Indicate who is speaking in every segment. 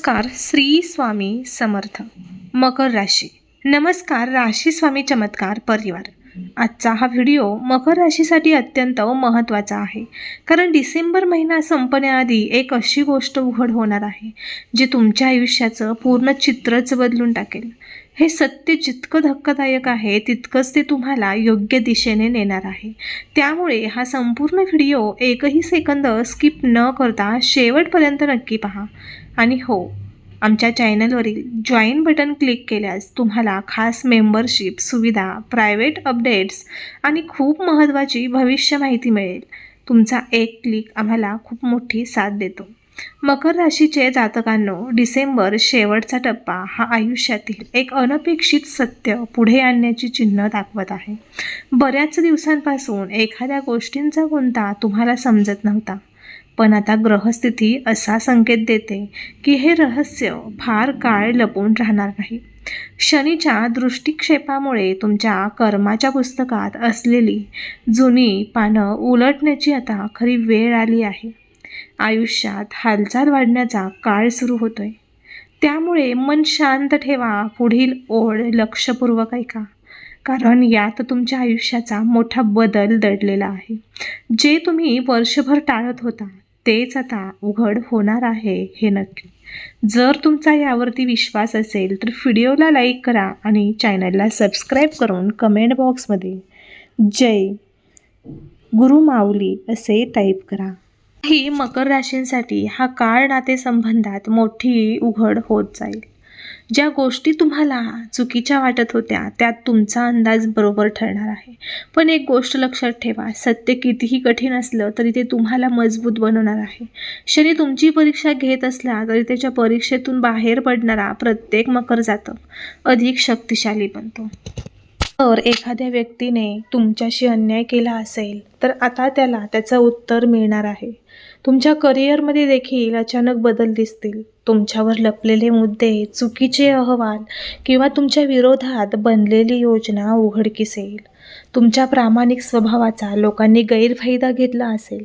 Speaker 1: नमस्कार श्री स्वामी समर्थ. मकर राशी. नमस्कार राशी स्वामी चमत्कार परिवार. आजचा हा व्हिडिओ मकर राशीसाठी अत्यंत महत्त्वाचा आहे, कारण डिसेंबर महिना संपण्याआधी एक अशी गोष्ट उघड होणार आहे जी तुमच्या आयुष्याचं पूर्ण चित्रच बदलून टाकेल. हे सत्य जितकं धक्कादायक आहे तितकंच ते तुम्हाला योग्य दिशेने नेणार आहे. त्यामुळे हा संपूर्ण व्हिडिओ एकही सेकंद स्किप न करता शेवटपर्यंत नक्की पहा. आणि हो, आमच्या चॅनलवरील जॉईन बटन क्लिक केल्यास तुम्हाला खास मेंबरशिप सुविधा, प्रायव्हेट अपडेट्स आणि खूप महत्त्वाची भविष्य माहिती मिळेल. तुमचा एक क्लिक आम्हाला खूप मोठी साथ देतो. मकर राशीचे जातकांनो, डिसेंबर शेवटचा टप्पा हा आयुष्यातील एक अनपेक्षित सत्य पुढे आणण्याची चिन्ह दाखवत आहे. बऱ्याच दिवसांपासून एखाद्या गोष्टींचा गुंता तुम्हाला समजत नव्हता, पण आता ग्रहस्थिती असा संकेत देते की हे रहस्य फार काळ लपून राहणार नाही. शनीच्या दृष्टिक्षेपामुळे तुमच्या कर्माच्या पुस्तकात असलेली जुनी पानं उलटण्याची आता खरी वेळ आली आहे. आयुष्यात हालचाल वाढण्याचा काळ सुरू होतोय. त्यामुळे मन शांत ठेवा, पुढील ओळ लक्षपूर्वक ऐका, कारण यात तुमच्या आयुष्याचा मोठा बदल दडलेला आहे. जे तुम्ही वर्षभर टाळत होता तेच आता उघड होणार आहे, हे नक्की. जर तुमचा यावरती विश्वास असेल तर व्हिडिओला लाईक करा आणि चॅनलला सबस्क्राईब करून कमेंट बॉक्समध्ये जय गुरु माऊली असे टाईप करा. ही मकर राशींसाठी हा काळ नातेसंबंधात मोठी उघड होत जाईल. ज्या गोष्टी तुम्हाला चुकीच्या वाटत होत्या त्यात तुमचा अंदाज बरोबर ठरणार आहे. पण एक गोष्ट लक्षात ठेवा, सत्य कितीही कठीण असलं तरी ते तुम्हाला मजबूत बनवणार आहे. शनी तुमची परीक्षा घेत असला तरी त्याच्या परीक्षेतून बाहेर पडणारा प्रत्येक मकर जातक अधिक शक्तिशाली बनतो. तर एखाद्या व्यक्तीने तुमच्याशी अन्याय केला असेल तर आता त्याला त्याचं उत्तर मिळणार आहे. तुमच्या करिअरमध्ये देखील अचानक बदल दिसतील. तुमच्यावर लपलेले मुद्दे, चुकीचे अहवाल किंवा तुमच्या विरोधात बनलेली योजना उघडकीस येईल. तुमच्या प्रामाणिक स्वभावाचा लोकांनी गैरफायदा घेतला असेल,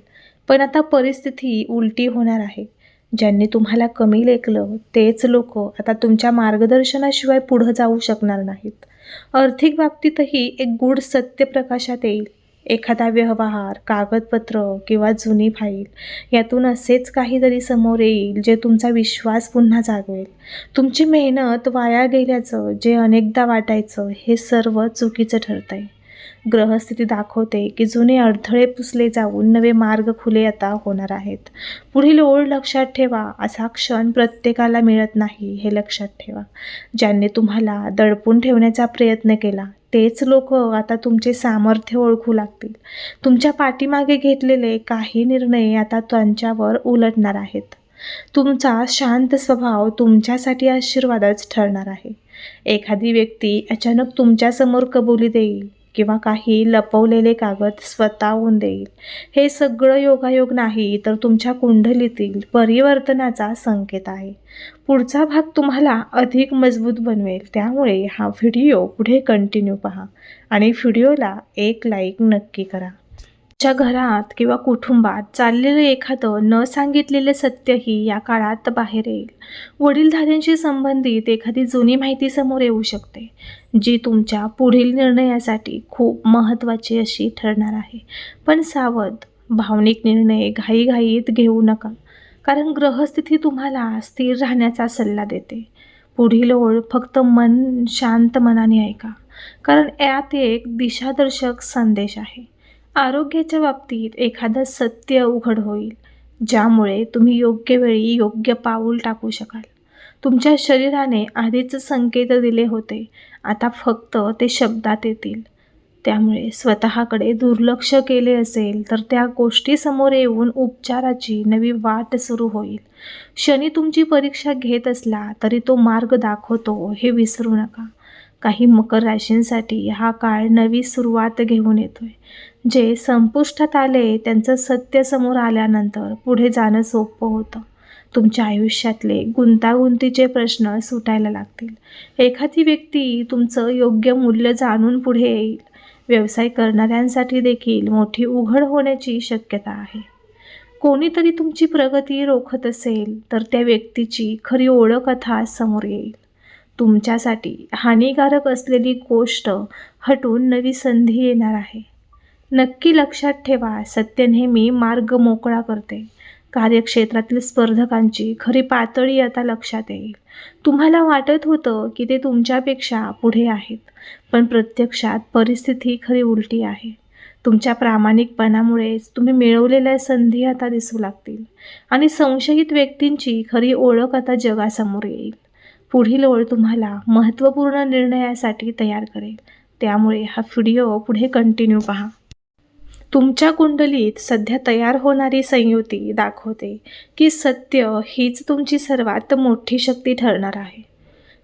Speaker 1: पण आता परिस्थिती उलटी होणार आहे. ज्यांनी तुम्हाला कमी लेखलं तेच लोक आता तुमच्या मार्गदर्शनाशिवाय पुढे जाऊ शकणार नाहीत. आर्थिक बाबतीतही एक गूढ सत्य प्रकाशात येईल. एखादा व्यवहार, कागदपत्र किंवा जुनी फाईल यातून असेच काहीतरी समोर येईल जे तुमचा विश्वास पुन्हा जागवेल. तुमची मेहनत वाया गेल्याचं जे अनेकदा वाटायचं हे सर्व चुकीचं ठरतंय. ग्रहस्थिती दाखवते की जुने अडथळे पुसले जाऊन नवे मार्ग खुले आता होणार आहेत. पुढील ओळ लक्षात ठेवा, असा क्षण प्रत्येकाला मिळत नाही हे लक्षात ठेवा. ज्यांनी तुम्हाला दडपून ठेवण्याचा प्रयत्न केला तेच लोक आता तुमचे सामर्थ्य ओळखू लागतील. तुमच्या पाठीमागे घेतलेले काही निर्णय आता त्यांच्यावर उलटणार आहेत. तुमचा शांत स्वभाव तुमच्यासाठी आशीर्वादच ठरणार आहे. एखादी व्यक्ती अचानक तुमच्यासमोर कबुली देईल किंवा काही लपवलेले कागद स्वतःहून देईल. हे सगळं योगायोग नाही तर तुमच्या कुंडलीतील परिवर्तनाचा संकेत आहे. पुढचा भाग तुम्हाला अधिक मजबूत बनवेल. त्यामुळे हा व्हिडिओ पुढे कंटिन्यू पहा आणि व्हिडिओला एक लाईक नक्की करा. तुमच्या घरात किंवा कुटुंबात चाललेलं एखादं न सांगितलेलं सत्यही या काळात बाहेर येईल. वडीलधाऱ्यांशी संबंधित एखादी जुनी माहिती समोर येऊ शकते, जी तुमच्या पुढील निर्णयासाठी खूप महत्त्वाची अशी ठरणार आहे. पण सावध, भावनिक निर्णय घाईघाईत घेऊ नका, कारण ग्रहस्थिती तुम्हाला स्थिर राहण्याचा सल्ला देते. पुढील ओळ फक्त शांत मनाने ऐका, कारण यात एक दिशादर्शक संदेश आहे. आरोग्याच्या बाबतीत एखादं सत्य उघड होईल, ज्यामुळे तुम्ही योग्य वेळी योग्य पाऊल टाकू शकाल. तुमच्या शरीराने आधीच संकेत दिले होते, आता फक्त ते शब्दात येतील. त्यामुळे स्वतःकडे दुर्लक्ष केले असेल तर त्या गोष्टी समोर येऊन उपचाराची नवी वाट सुरू होईल. शनी तुमची परीक्षा घेत असला तरी तो मार्ग दाखवतो हे विसरू नका. काही मकर राशींसाठी हा काळ नवी सुरुवात घेऊन येतोय. जे संपुष्टात आले त्यांचं सत्य समोर आल्यानंतर पुढे जाणं सोपं होतं. तुमच्या आयुष्यातले गुंतागुंतीचे प्रश्न सुटायला लागतील. एखादी व्यक्ती तुमचं योग्य मूल्य जाणून पुढे येईल. व्यवसाय करणाऱ्यांसाठी देखील मोठी उघड होण्याची शक्यता आहे. कोणीतरी तुमची प्रगती रोखत असेल तर त्या व्यक्तीची खरी ओळख आता समोर येईल. तुमच्यासाठी हानिकारक असलेली गोष्ट हटून नवी संधी येणार आहे. नक्की लक्षात ठेवा, सत्य नेहमी मार्ग मोकळा करते. कार्यक्षेत्रातील स्पर्धकांची खरी पातळी आता लक्षात येईल. तुम्हाला वाटत होतं की ते तुमच्यापेक्षा पुढे आहेत, पण प्रत्यक्षात परिस्थिती खरी उलटी आहे. तुमच्या प्रामाणिकपणामुळेच तुम्ही मिळवलेल्या संधी आता दिसू लागतील आणि संशयित व्यक्तींची खरी ओळख आता जगासमोर येईल. पुढील ओळ तुम्हाला महत्त्वपूर्ण निर्णयासाठी तयार करेल. त्यामुळे हा व्हिडिओ पुढे कंटिन्यू पहा. तुमच्या कुंडलीत सध्या तयार होणारी संयुती दाखवते की सत्य हीच तुमची सर्वात मोठी शक्ती ठरणार आहे.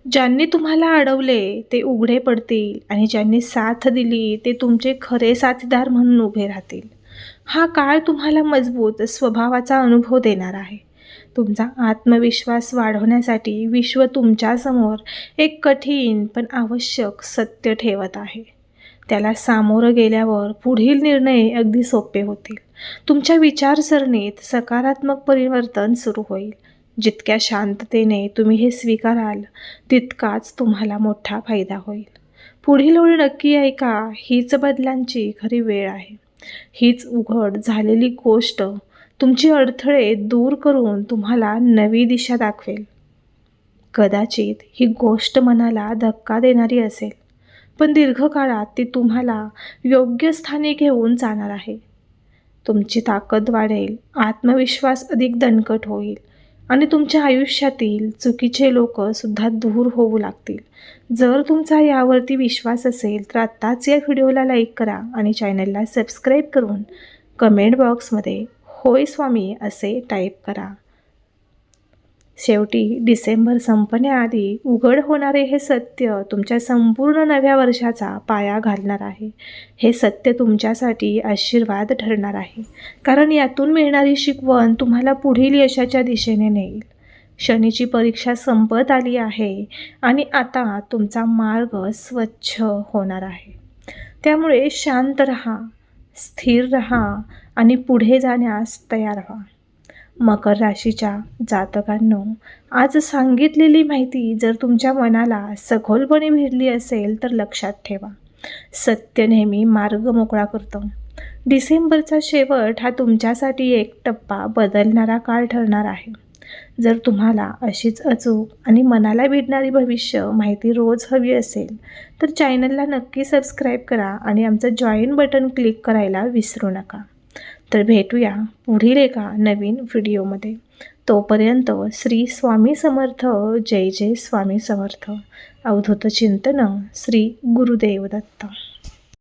Speaker 1: ज्यांनी तुम्हाला अडवले ते उघडे पडतील आणि ज्यांनी साथ दिली ते तुमचे खरे साथीदार म्हणून उभे राहतील. हा काळ तुम्हाला मजबूत स्वभावाचा अनुभव देणार आहे. तुमचा आत्मविश्वास वाढवण्यासाठी विश्व तुमच्यासमोर एक कठीण पण आवश्यक सत्य ठेवत आहे. त्याला सामोरं गेल्यावर पुढील निर्णय अगदी सोपे होतील. तुमच्या विचारसरणीत सकारात्मक परिवर्तन सुरू होईल. जितक्या शांततेने तुम्ही हे स्वीकाराल तितकाच तुम्हाला मोठा फायदा होईल. पुढील ओळ नक्की ऐका. हीच बदलांची खरी वेळ आहे. हीच उघड झालेली गोष्ट तुमचे अडथळे दूर करून तुम्हाला नवी दिशा दाखवेल. कदाचित ही गोष्ट मनाला धक्का देणारी असेल, पण दीर्घकाळात ती तुम्हाला योग्य स्थानी घेऊन जाणार आहे. तुमची ताकद वाढेल, आत्मविश्वास अधिक दणकट होईल आणि तुमच्या आयुष्यातील चुकीचे लोकसुद्धा दूर होऊ लागतील. जर तुमचा यावरती विश्वास असेल तर आत्ताच या व्हिडिओला लाईक करा आणि चॅनलला सबस्क्राईब करून कमेंट बॉक्समध्ये होय स्वामी असे टाईप करा. शेवटी डिसेंबर संपण्याआधी उघड होणारे हे सत्य तुमच्या संपूर्ण नव्या वर्षाचा पाया घालणार आहे. हे सत्य तुमच्यासाठी आशीर्वाद ठरणार आहे, कारण यातून मिळणारी शिकवण तुम्हाला पुढील यशाच्या दिशेने नेईल. शनीची परीक्षा संपत आली आहे आणि आता तुमचा मार्ग स्वच्छ होणार आहे. त्यामुळे शांत रहा, स्थिर रहा आणि पुढे जाण्यास तयार व्हा. मकर राशीच्या जातकांनो, आज सांगितलेली माहिती जर तुमच्या मनाला सखोलपणे भिडली असेल तर लक्षात ठेवा, सत्य नेहमी मार्ग मोकळा करतं. डिसेंबरचा शेवट हा तुमच्यासाठी एक टप्पा बदलणारा काळ ठरणार आहे. जर तुम्हाला अशीच अचूक आणि मनाला भिडणारी भविष्य माहिती रोज हवी असेल तर चॅनलला नक्की सबस्क्राईब करा आणि आमचं जॉईन बटन क्लिक करायला विसरू नका. तर भेटूया पुढील एका नवीन व्हिडिओमध्ये. तोपर्यंत श्री स्वामी समर्थ. जय जय स्वामी समर्थ. अवधूत चिंतन श्री गुरुदेव दत्त.